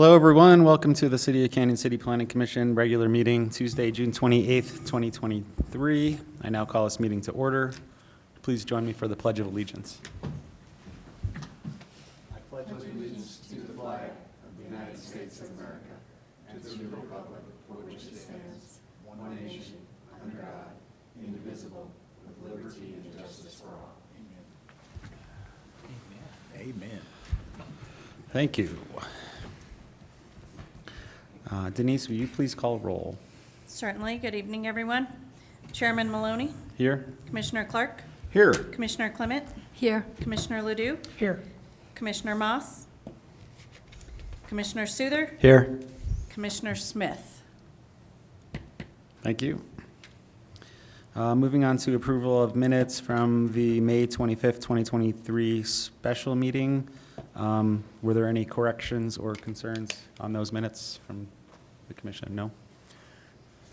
Hello, everyone. Welcome to the City of Canyon City Planning Commission regular meeting, Tuesday, June 28th, 2023. I now call this meeting to order. Please join me for the Pledge of Allegiance. I pledge allegiance to the flag of the United States of America and to the republic for which it stands, one nation, under God, indivisible, with liberty and justice for all. Amen. Amen. Thank you. Denise, will you please call roll? Certainly. Good evening, everyone. Chairman Maloney. Here. Commissioner Clark. Here. Commissioner Clement. Here. Commissioner Ledoux. Here. Commissioner Moss. Commissioner Souther. Here. Commissioner Smith. Thank you. Moving on to approval of minutes from the May 25th, 2023 special meeting. Were there any corrections or concerns on those minutes from the commission? No?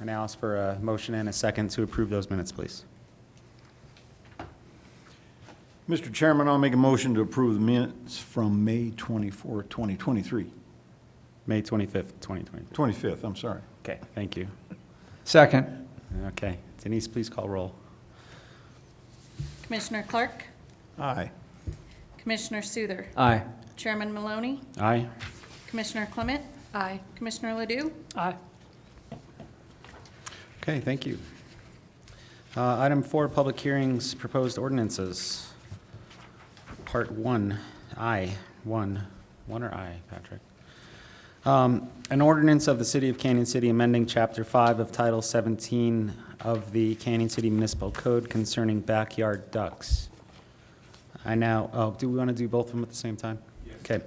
I now ask for a motion and a second to approve those minutes, please. Mr. Chairman, I'll make a motion to approve the minutes from May 24, 2023. May 25th, 2023. 25th, I'm sorry. Okay, thank you. Second. Okay, Denise, please call roll. Commissioner Clark. Aye. Commissioner Souther. Aye. Chairman Maloney. Aye. Commissioner Clement. Aye. Commissioner Ledoux. Aye. Okay, thank you. Item 4, public hearings, proposed ordinances. Part 1, I, 1 or I, Patrick? An ordinance of the City of Canyon City amending Chapter 5 of Title 17 of the Canyon City Municipal Code concerning backyard ducks. Do we want to do both of them at the same time? Yes. Okay.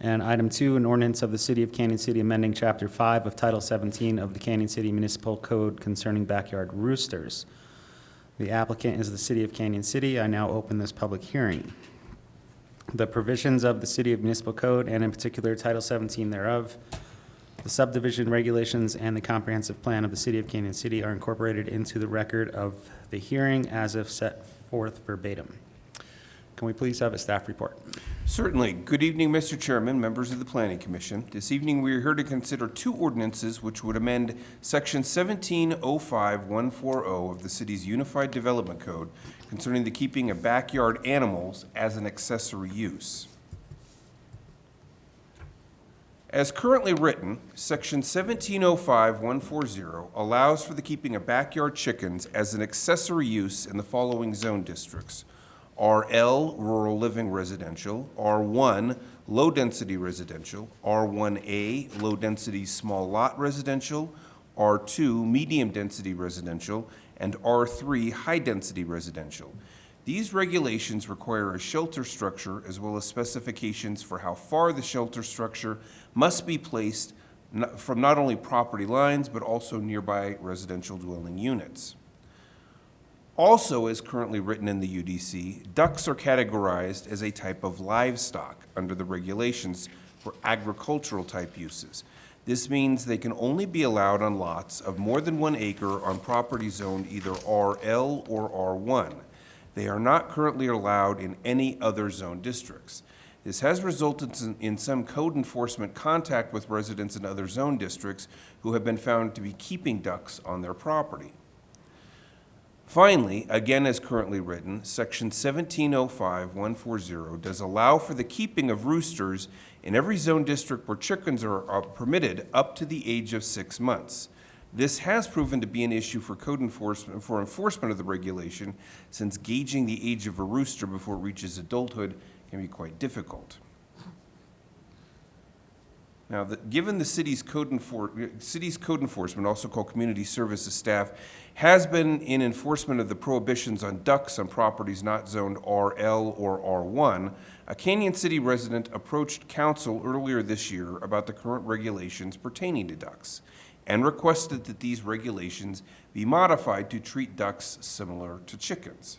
And item 2, an ordinance of the City of Canyon City amending Chapter 5 of Title 17 of the Canyon City Municipal Code concerning backyard roosters. The applicant is the City of Canyon City. I now open this public hearing. The provisions of the City of Municipal Code, and in particular Title 17 thereof, the subdivision regulations, and the comprehensive plan of the City of Canyon City are incorporated into the record of the hearing as if set forth verbatim. Can we please have a staff report? Certainly. Good evening, Mr. Chairman, members of the Planning Commission. This evening we are here to consider 2 ordinances which would amend Section 1705140 of the city's Unified Development Code concerning the keeping of backyard animals as an accessory use. As currently written, Section 1705140 allows for the keeping of backyard chickens as an accessory use in the following zone districts: RL, Rural Living Residential; R1, Low Density Residential; R1A, Low Density Small Lot Residential; R2, Medium Density Residential; and R3, High Density Residential. These regulations require a shelter structure as well as specifications for how far the shelter structure must be placed from not only property lines but also nearby residential dwelling units. Also, as currently written in the UDC, ducks are categorized as a type of livestock under the regulations for agricultural type uses. This means they can only be allowed on lots of more than 1 acre on property zoned either RL or R1. They are not currently allowed in any other zone districts. This has resulted in some code enforcement contact with residents in other zone districts who have been found to be keeping ducks on their property. Finally, again as currently written, Section 1705140 does allow for the keeping of roosters in every zone district where chickens are permitted up to the age of 6 months. This has proven to be an issue for enforcement of the regulation, since gauging the age of a rooster before it reaches adulthood can be quite difficult. Now, given the city's code enforcement, also called community services staff, has been in enforcement of the prohibitions on ducks on properties not zoned RL or R1, a Canyon City resident approached council earlier this year about the current regulations pertaining to ducks and requested that these regulations be modified to treat ducks similar to chickens.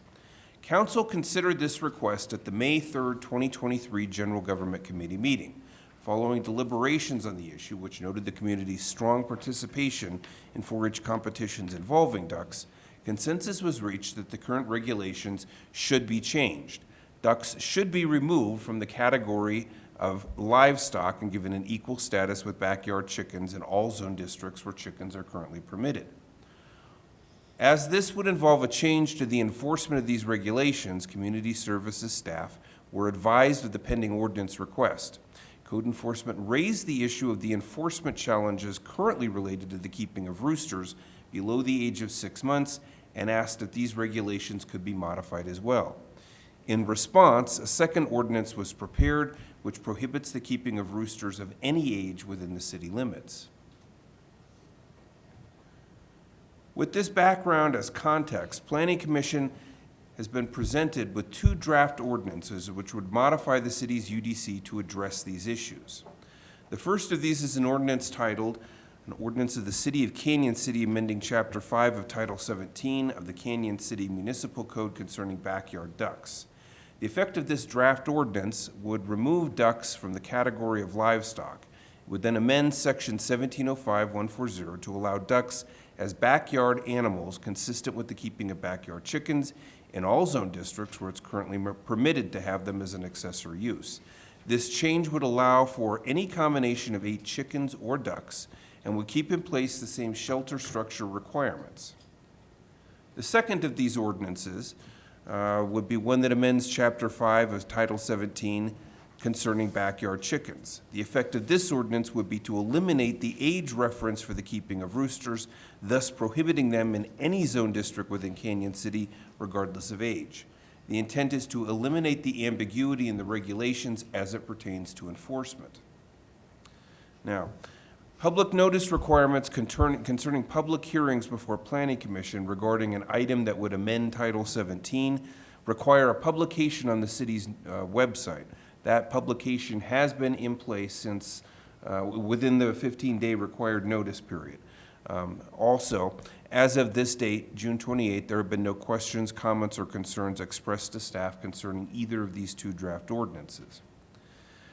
Council considered this request at the May 3rd, 2023 General Government Committee meeting. Following deliberations on the issue, which noted the community's strong participation in 4-H competitions involving ducks, consensus was reached that the current regulations should be changed. Ducks should be removed from the category of livestock and given an equal status with backyard chickens in all zone districts where chickens are currently permitted. As this would involve a change to the enforcement of these regulations, Community Services staff were advised of the pending ordinance request. Code enforcement raised the issue of the enforcement challenges currently related to the keeping of roosters below the age of 6 months and asked if these regulations could be modified as well. In response, a second ordinance was prepared which prohibits the keeping of roosters of any age within the city limits. With this background as context, Planning Commission has been presented with 2 draft ordinances which would modify the city's UDC to address these issues. The first of these is an ordinance titled, an ordinance of the City of Canyon City amending Chapter 5 of Title 17 of the Canyon City Municipal Code concerning backyard ducks. The effect of this draft ordinance would remove ducks from the category of livestock. It would then amend Section 1705-140 to allow ducks as backyard animals consistent with the keeping of backyard chickens in all zone districts where it's currently permitted to have them as an accessory use. This change would allow for any combination of 8 chickens or ducks and would keep in place the same shelter structure requirements. The second of these ordinances would be one that amends Chapter 5 of Title 17 concerning backyard chickens. The effect of this ordinance would be to eliminate the age reference for the keeping of roosters, thus prohibiting them in any zone district within Canyon City, regardless of age. The intent is to eliminate the ambiguity in the regulations as it pertains to enforcement. Now, public notice requirements concerning public hearings before Planning Commission regarding an item that would amend Title 17 require a publication on the city's website. That publication has been in place since within the 15-day required notice period. Also, as of this date, June 28th, there have been no questions, comments, or concerns expressed to staff concerning either of these 2 draft ordinances.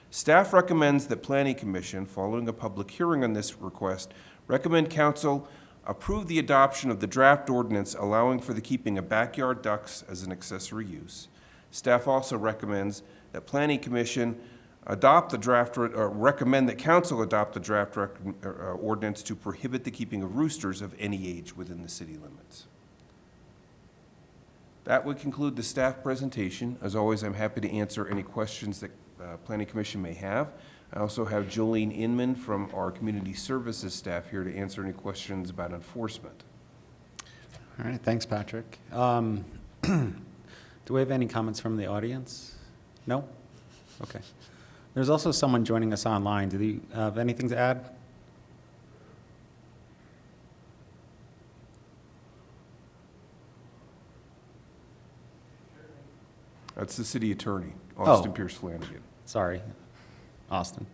Staff recommends that Planning Commission, following a public hearing on this request, recommend Council approve the adoption of the draft ordinance allowing for the keeping of backyard ducks as an accessory use. Staff also recommends that Planning Commission adopt the draft, or recommend that Council adopt the draft ordinance to prohibit the keeping of roosters of any age within the city limits. That would conclude the staff presentation. As always, I'm happy to answer any questions that Planning Commission may have. I also have Jolene Inman from our Community Services staff here to answer any questions about enforcement. All right, thanks, Patrick. Do we have any comments from the audience? No? Okay. There's also someone joining us online. Do you have anything to add? That's the city attorney, Austin Oh. Pierce Flanagan. Sorry, Austin.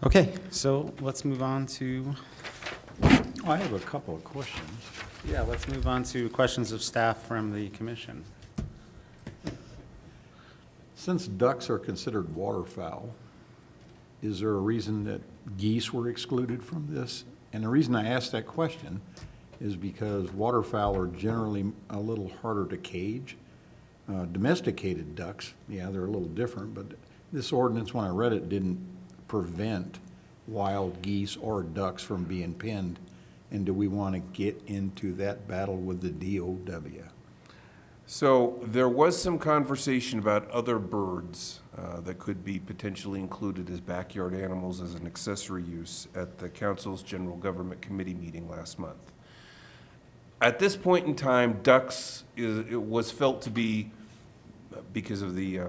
Okay, so let's move on to, I have a couple of questions. yeah, let's move on to questions of staff from the commission. Since ducks are considered waterfowl, is there a reason that geese were excluded from this? And the reason I ask that question is because waterfowl are generally a little harder to cage. Domesticated ducks, yeah, they're a little different, but this ordinance, when I read it, didn't prevent wild geese or ducks from being penned. And do we want to get into that battle with the DOW? So there was some conversation about other birds that could be potentially included as backyard animals as an accessory use at the Council's General Government Committee meeting last month. At this point in time, ducks it was felt to be, because of the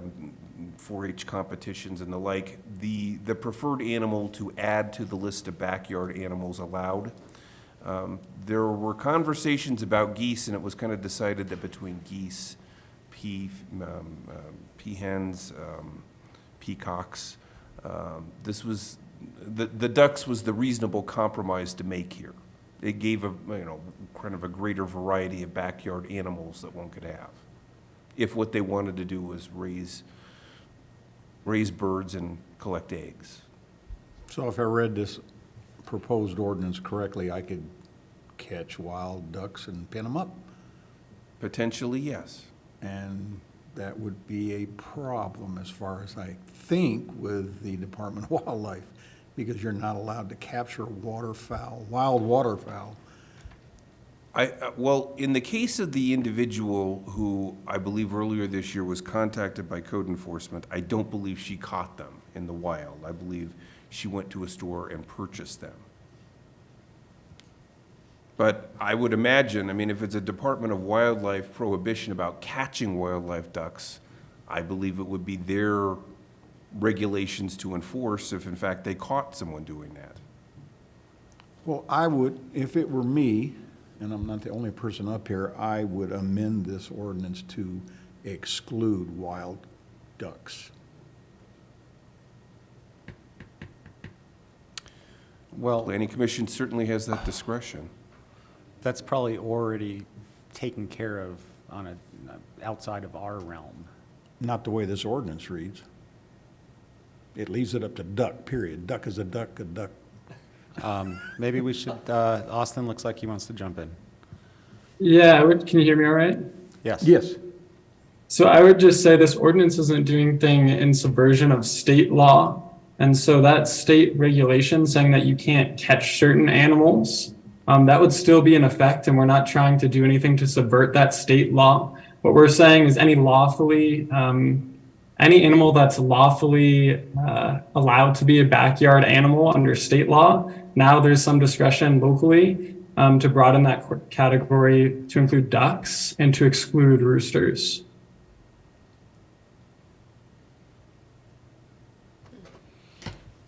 4-H competitions and the like, the preferred animal to add to the list of backyard animals allowed. There were conversations about geese, and it was kind of decided that between geese, peahens, peacocks, this was the ducks was the reasonable compromise to make here. It gave a kind of a greater variety of backyard animals that one could have, if what they wanted to do was raise birds and collect eggs. So if I read this proposed ordinance correctly, I could catch wild ducks and pin them up. Potentially, yes. And that would be a problem as far as I think with the Department of Wildlife, because you're not allowed to capture waterfowl, wild waterfowl. Well, in the case of the individual who I believe earlier this year was contacted by code enforcement, I don't believe she caught them in the wild. I believe she went to a store and purchased them. But I would imagine, I mean, if it's a Department of Wildlife prohibition about catching wildlife ducks, I believe it would be their regulations to enforce if in fact they caught someone doing that. Well, I would, if it were me, and I'm not the only person up here, I would amend this ordinance to exclude wild ducks. Well, Planning Commission certainly has that discretion. that's probably already taken care of on outside of our realm. Not the way this ordinance reads. It leaves it up to duck, period. Duck is a duck, a duck. Maybe we should, Austin looks like he wants to jump in. Yeah, can you hear me all right? Yes. Yes. So I would just say this ordinance isn't doing anything in subversion of state law. And so that state regulation saying that you can't catch certain animals, that would still be in effect, and we're not trying to do anything to subvert that state law. What we're saying is any animal that's lawfully allowed to be a backyard animal under state law, now there's some discretion locally to broaden that category to include ducks and to exclude roosters.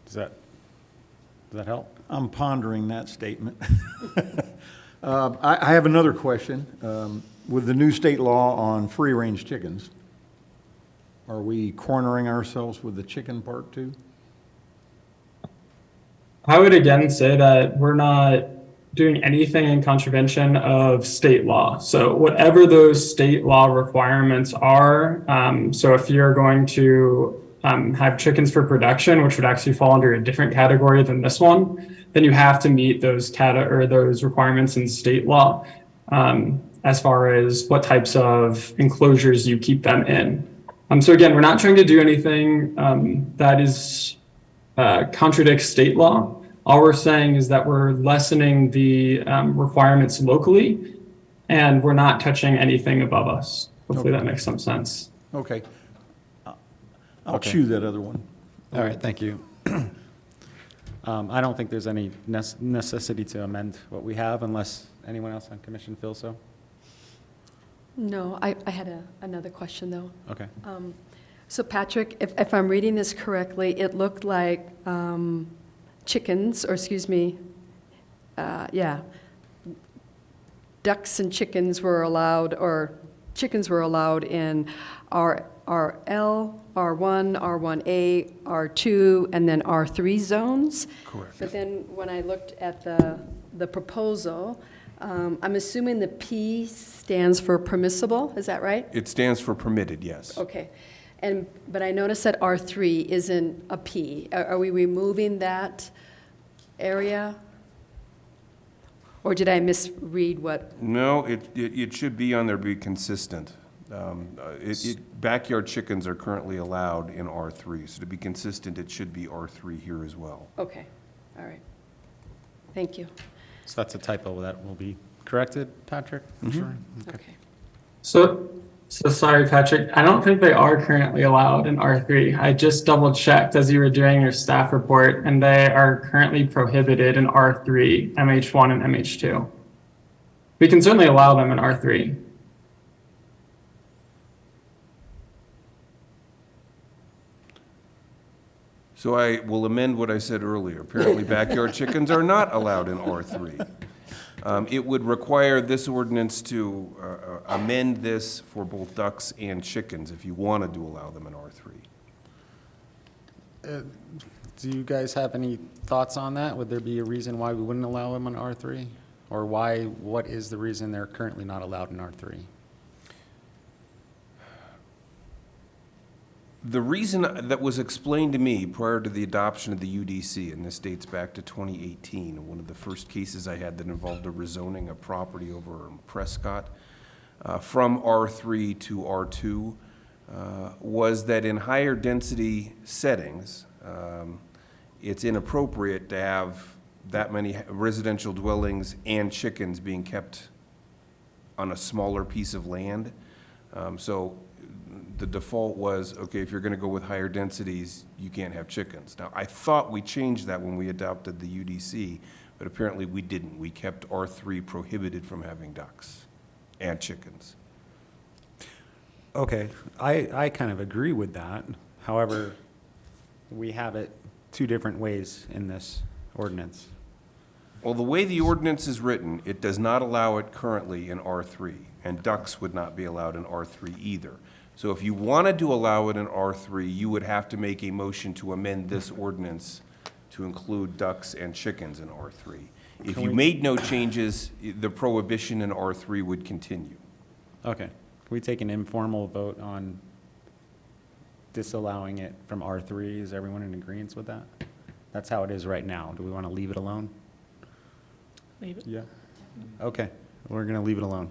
Does that help? I'm pondering that statement. I have another question. With the new state law on free-range chickens, are we cornering ourselves with the chicken part too? I would again say that we're not doing anything in contravention of state law. So whatever those state law requirements are, so if you're going to have chickens for production, which would actually fall under a different category than this one, then you have to meet those those requirements in state law as far as what types of enclosures you keep them in. So again, we're not trying to do anything that is contradicts state law. All we're saying is that we're lessening the requirements locally, and we're not touching anything above us. Hopefully that makes some sense. Okay. I'll Okay. chew that other one. All right, thank you. I don't think there's any necessity to amend what we have unless anyone else on commission feels so. No, I had another question, though. Okay. So Patrick, if I'm reading this correctly, it looked like chickens, or excuse me, ducks and chickens were allowed, or chickens were allowed in RL, R1, R1A, R2, and then R3 zones. Correct. But then when I looked at the proposal, I'm assuming the P stands for permissible, is that right? It stands for permitted, yes. Okay. But I noticed that R3 isn't a P. Are we removing that area? Or did I misread what? No, it should be on there, be consistent. Backyard chickens are currently allowed in R3, so to be consistent, it should be R3 here as well. Okay, all right. Thank you. So that's a typo that will be corrected, Patrick? I'm sure. Okay. So sorry, Patrick, I don't think they are currently allowed in R3. I just double checked as you were doing your staff report, and they are currently prohibited in R3, MH1 and MH2. We can certainly allow them in R3. So I will amend what I said earlier. Apparently, backyard chickens are not allowed in R3. It would require this ordinance to amend this for both ducks and chickens if you wanted to allow them in R3. Do you guys have any thoughts on that? Would there be a reason why we wouldn't allow them in R3? Or what is the reason they're currently not allowed in R3? The reason that was explained to me prior to the adoption of the UDC, and this dates back to 2018, one of the first cases I had that involved a rezoning of property over in Prescott, from R3 to R2, was that in higher density settings, it's inappropriate to have that many residential dwellings and chickens being kept on a smaller piece of land. So the default was, okay, if you're going to go with higher densities, you can't have chickens. Now, I thought we changed that when we adopted the UDC, but apparently we didn't. We kept R3 prohibited from having ducks and chickens. Okay, I kind of agree with that. However, we have it two different ways in this ordinance. Well, the way the ordinance is written, it does not allow it currently in R3, and ducks would not be allowed in R3 either. So if you wanted to allow it in R3, you would have to make a motion to amend this ordinance to include ducks and chickens in R3. If you made no changes, the prohibition in R3 would continue. Okay, can we take an informal vote on disallowing it from R3? Is everyone in agreement with that? That's how it is right now. Do we want to leave it alone? Leave it. Yeah. Okay, we're going to leave it alone.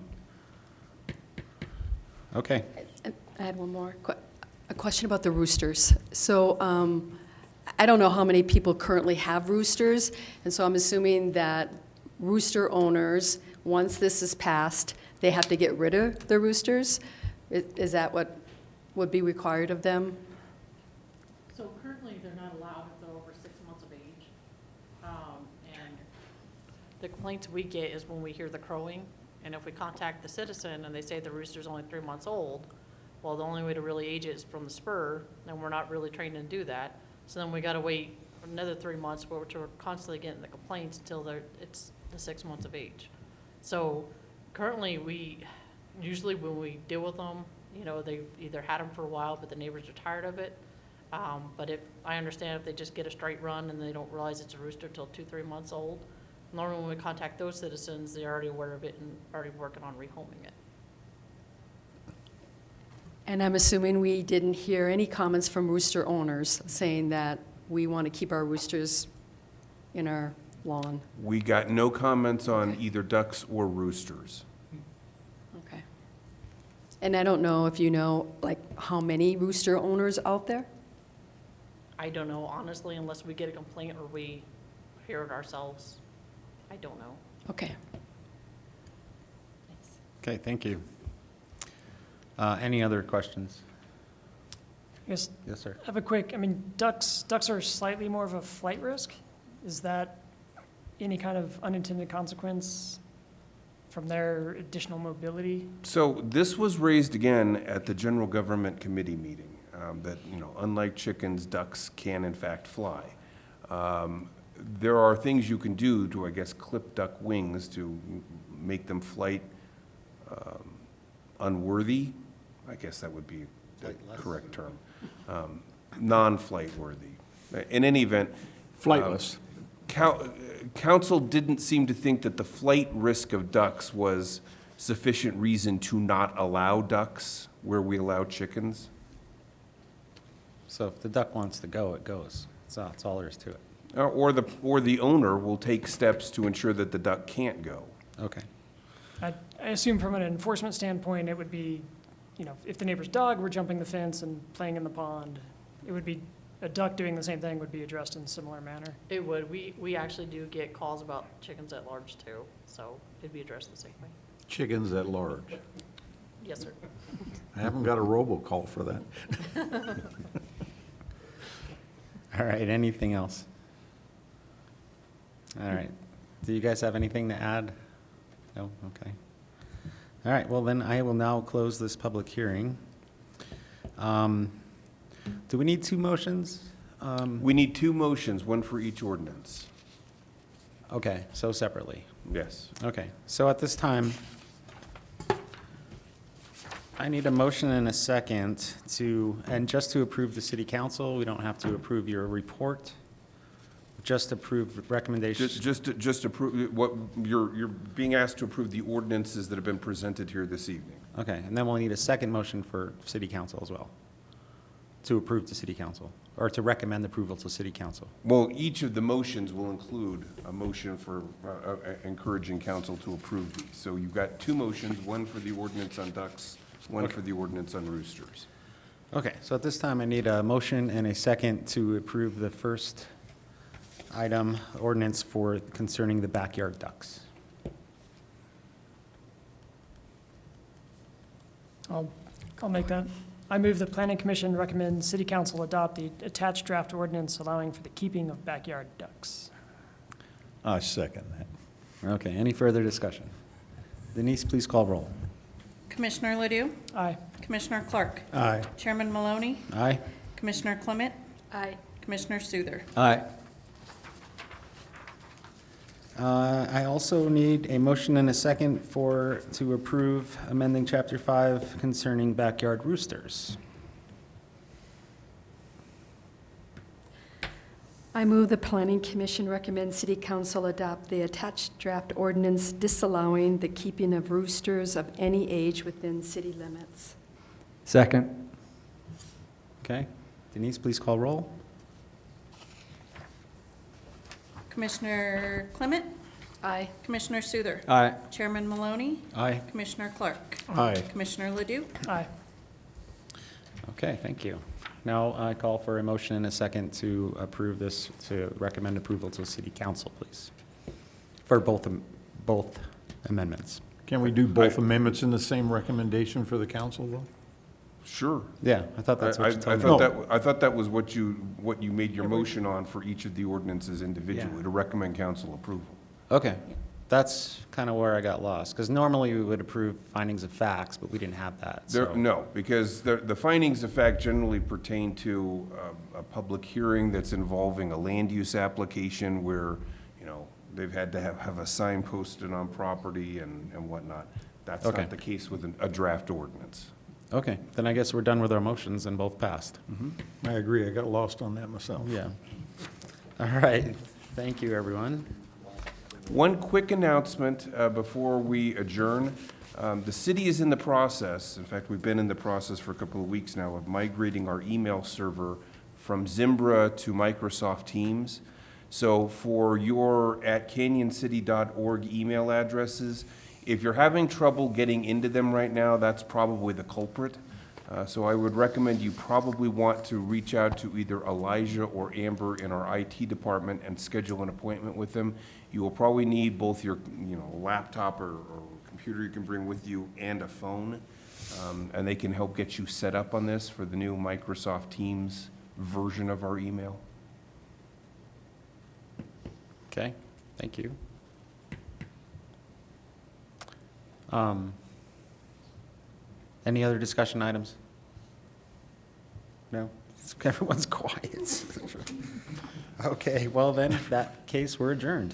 Okay. I had one more, a question about the roosters. So I don't know how many people currently have roosters, and so I'm assuming that rooster owners, once this is passed, they have to get rid of the roosters? Is that what would be required of them? So currently, they're not allowed if they're over 6 months of age. And the complaints we get is when we hear the crowing, and if we contact the citizen and they say the rooster's only 3 months old, well, the only way to really age it is from the spur, and we're not really trained to do that. So then we gotta wait another 3 months, which we're constantly getting the complaints until it's the 6 months of age. So currently, usually when we deal with them, you know, they either had them for a while, but the neighbors are tired of it. But I understand if they just get a straight run and they don't realize it's a rooster till 2-3 months old. Normally when we contact those citizens, they're already aware of it and already working on rehoming it. And I'm assuming we didn't hear any comments from rooster owners saying that we want to keep our roosters in our lawn. We got no comments on either ducks or roosters. Okay. And I don't know if you know, like, how many rooster owners out there? I don't know, honestly, unless we get a complaint or we hear it ourselves. I don't know. Okay. Okay, thank you. Any other questions? I guess Yes, sir. I have a quick, ducks are slightly more of a flight risk. Is that any kind of unintended consequence from their additional mobility? So this was raised again at the General Government Committee meeting, that, you know, unlike chickens, ducks can in fact fly. There are things you can do to, I guess, clip duck wings to make them flight unworthy. I guess that would be the correct term. Non-flight worthy. In any event. Flightless. Council didn't seem to think that the flight risk of ducks was sufficient reason to not allow ducks where we allow chickens. So if the duck wants to go, it goes. That's all there is to it. Or the owner will take steps to ensure that the duck can't go. Okay. I assume from an enforcement standpoint, it would be, you know, if the neighbor's dog were jumping the fence and playing in the pond, it would be, a duck doing the same thing would be addressed in a similar manner. It would. We actually do get calls about chickens at large too, so it'd be addressed the same way. Chickens at large. Yes, sir. I haven't got a robocall for that. All right, anything else? All right. Do you guys have anything to add? No? Okay. All right, well then I will now close this public hearing. Do we need two motions? We need two motions, one for each ordinance. Okay, so separately. Yes. Okay, so at this time, I need a motion and a second and just to approve the city council. We don't have to approve your report. Just approve recommendations. Just approve, you're being asked to approve the ordinances that have been presented here this evening. Okay, and then we'll need a second motion for city council as well, to approve to city council, or to recommend approval to city council. Well, each of the motions will include a motion for encouraging council to approve these. So you've got two motions, one for the ordinance on ducks, one for the ordinance on roosters. Okay, so at this time, I need a motion and a second to approve the first item, ordinance for concerning the backyard ducks. I'll make that. I move the planning commission recommends city council adopt the attached draft ordinance allowing for the keeping of backyard ducks. I second that. Okay, any further discussion? Denise, please call roll. Commissioner Ledoux? Aye. Commissioner Clark? Aye. Chairman Maloney? Aye? Commissioner Clement? Aye. Commissioner Suther? Aye. I also need a motion and a second to approve amending Chapter 5 concerning backyard roosters. I move the planning commission recommends city council adopt the attached draft ordinance disallowing the keeping of roosters of any age within city limits. Second. Okay, Denise, please call roll. Commissioner Clement? Aye. Commissioner Suther? Aye. Chairman Maloney? Aye. Commissioner Clark? Aye. Commissioner Ledoux? Aye. Okay, thank you. Now I call for a motion and a second to approve this, to recommend approval to city council, please, for both amendments. Can we do both amendments in the same recommendation for the council, though? Sure. Yeah, I thought that's what you told me. I thought that was what you made your motion on for each of the ordinances individually, Yeah. to recommend council approval. Okay, that's kind of where I got lost, because normally we would approve findings of facts, but we didn't have that, so. No, because the findings of fact generally pertain to a public hearing that's involving a land use application where, you know, they've had to have a sign posted on property and whatnot. That's Okay. not the case with a draft ordinance. Okay, then I guess we're done with our motions and both passed. I agree. I got lost on that myself. Yeah. All right, thank you, everyone. One quick announcement before we adjourn. The city is in the process, in fact, we've been in the process for a couple of weeks now, of migrating our email server from Zimbra to Microsoft Teams. So for your @canyoncity.org email addresses, if you're having trouble getting into them right now, that's probably the culprit. So I would recommend you probably want to reach out to either Elijah or Amber in our IT department and schedule an appointment with them. You will probably need both your, laptop or computer you can bring with you and a phone. And they can help get you set up on this for the new Microsoft Teams version of our email. Okay, thank you. Any other discussion items? No? Everyone's quiet. Okay, well then, in that case, we're adjourned.